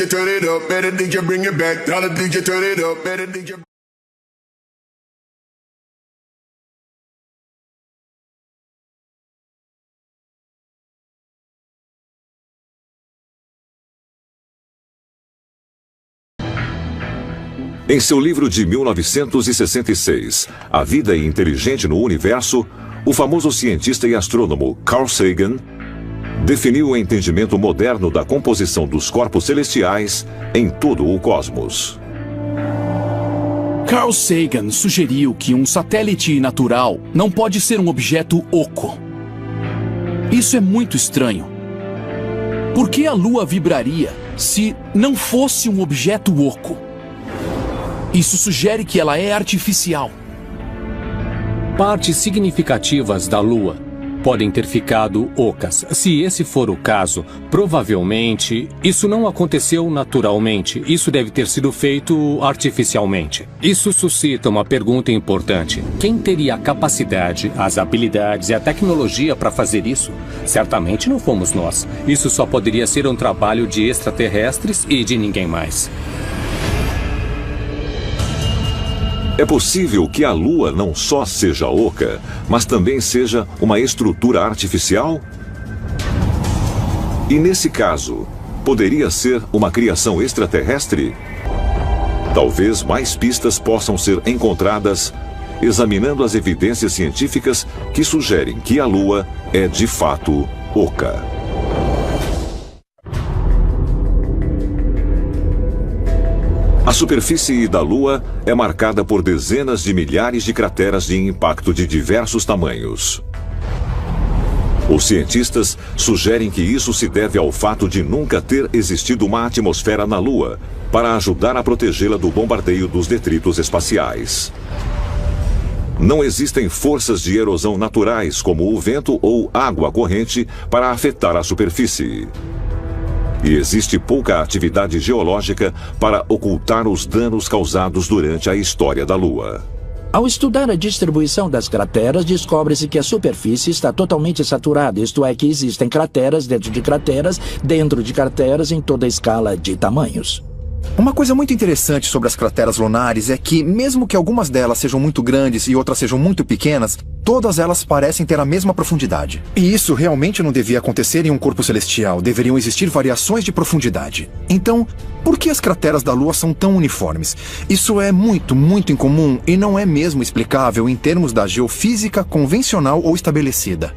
DJ turn it up, better DJ bring it back. Tell the DJ turn it up, better DJ. Em seu livro de 1966, A Vida Inteligente no Universo, o famoso cientista e astrônomo Carl Sagan definiu o entendimento moderno da composição dos corpos celestiais em todo o cosmos. Carl Sagan sugeriu que um satélite natural não pode ser um objeto oco. Isso é muito estranho. Por que a Lua vibraria se não fosse um objeto oco? Isso sugere que ela é artificial. Partes significativas da Lua podem ter ficado ocas. Se esse for o caso, provavelmente isso não aconteceu naturalmente. Isso deve ter sido feito artificialmente. Isso suscita uma pergunta importante. Quem teria a capacidade, as habilidades e a tecnologia para fazer isso? Certamente não fomos nós. Isso só poderia ser um trabalho de extraterrestres e de ninguém mais. É possível que a Lua não só seja oca, mas também seja uma estrutura artificial? E nesse caso, poderia ser uma criação extraterrestre? Talvez mais pistas possam ser encontradas examinando as evidências científicas que sugerem que a Lua é de fato oca. A superfície da Lua é marcada por dezenas de milhares de crateras de impacto de diversos tamanhos. Os cientistas sugerem que isso se deve ao fato de nunca ter existido uma atmosfera na Lua para ajudar a protegê-la do bombardeio dos detritos espaciais. Não existem forças de erosão naturais como o vento ou água corrente para afetar a superfície. E existe pouca atividade geológica para ocultar os danos causados durante a história da Lua. Ao estudar a distribuição das crateras, descobre-se que a superfície está totalmente saturada, isto é, que existem crateras dentro de crateras em toda a escala de tamanhos. Uma coisa muito interessante sobre as crateras lunares é que, mesmo que algumas delas sejam muito grandes e outras sejam muito pequenas, todas elas parecem ter a mesma profundidade. E isso realmente não devia acontecer em um corpo celestial. Deveriam existir variações de profundidade. Então, por que as crateras da Lua são tão uniformes? Isso é muito, muito incomum e não é mesmo explicável em termos da geofísica convencional ou estabelecida.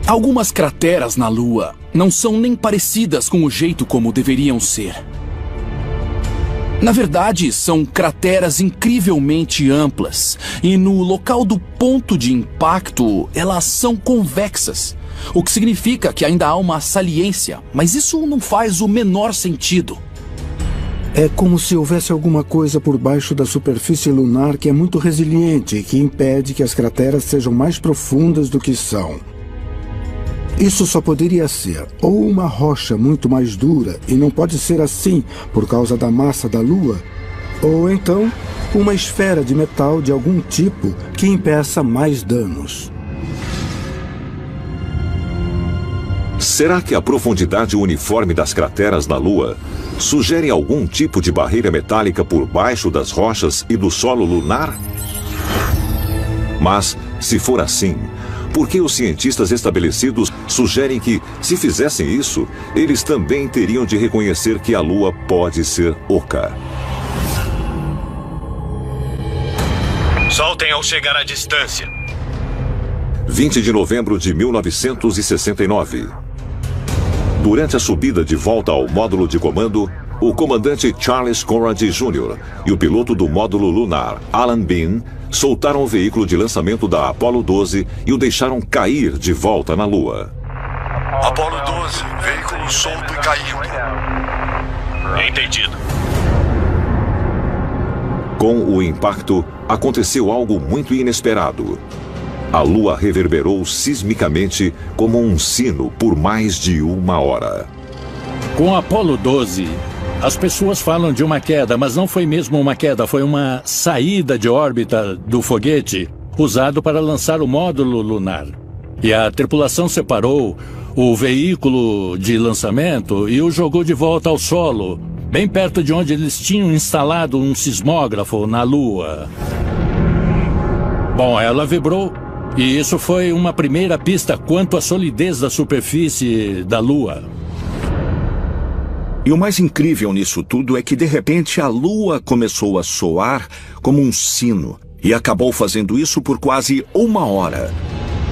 Algumas crateras na Lua não são nem parecidas com o jeito como deveriam ser. Na verdade, são crateras incrivelmente amplas e no local do ponto de impacto, elas são convexas, o que significa que ainda há uma saliência, mas isso não faz o menor sentido. É como se houvesse alguma coisa por baixo da superfície lunar que é muito resiliente e que impede que as crateras sejam mais profundas do que são. Isso só poderia ser ou uma rocha muito mais dura, e não pode ser assim por causa da massa da Lua, ou então uma esfera de metal de algum tipo que impeça mais danos. Será que a profundidade uniforme das crateras na Lua sugere algum tipo de barreira metálica por baixo das rochas e do solo lunar? Mas, se for assim, por que os cientistas estabelecidos sugerem que, se fizessem isso, eles também teriam de reconhecer que a Lua pode ser oca? Soltem ao chegar à distância. 20 de novembro de 1969. Durante a subida de volta ao módulo de comando, o comandante Charles Conrad Jr. e o piloto do módulo lunar, Alan Bean, soltaram o veículo de lançamento da Apollo 12 e o deixaram cair de volta na Lua. Apollo 12, veículo solto e caindo. Entendido. Com o impacto, aconteceu algo muito inesperado. A Lua reverberou sismicamente como um sino por mais de 1 hora. Com Apollo 12, as pessoas falam de uma queda, mas não foi mesmo uma queda, foi uma saída de órbita do foguete usado para lançar o módulo lunar. E a tripulação separou o veículo de lançamento e o jogou de volta ao solo, bem perto de onde eles tinham instalado um sismógrafo na Lua. Bom, ela vibrou, e isso foi uma primeira pista quanto à solidez da superfície da Lua. E o mais incrível nisso tudo é que, de repente, a Lua começou a soar como um sino, e acabou fazendo isso por quase 1 hora.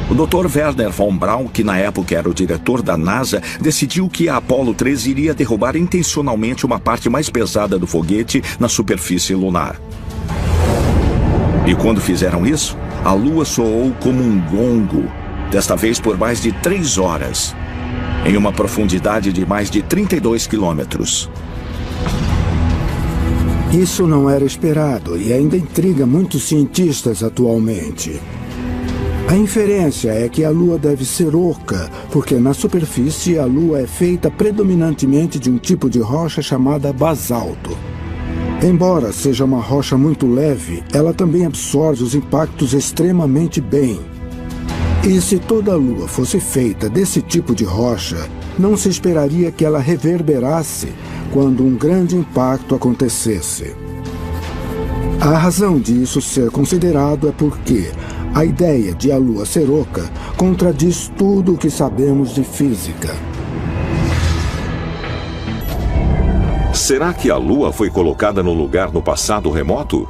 O Dr. Wernher von Braun, que na época era o diretor da NASA, decidiu que a Apollo 13 iria derrubar intencionalmente uma parte mais pesada do foguete na superfície lunar. E quando fizeram isso, a Lua soou como um gongo, desta vez por mais de 3 horas, em uma profundidade de mais de 32 quilômetros. Isso não era esperado e ainda intriga muitos cientistas atualmente. A inferência é que a Lua deve ser oca, porque na superfície a Lua é feita predominantemente de um tipo de rocha chamada basalto. Embora seja uma rocha muito leve, ela também absorve os impactos extremamente bem. E se toda a Lua fosse feita desse tipo de rocha, não se esperaria que ela reverberasse quando um grande impacto acontecesse. A razão disso ser considerado é porque a ideia de a Lua ser oca contradiz tudo o que sabemos de física. Será que a Lua foi colocada no lugar no passado remoto?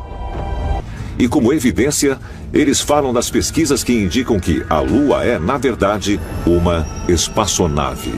E como evidência, eles falam das pesquisas que indicam que a Lua é, na verdade, uma espaçonave.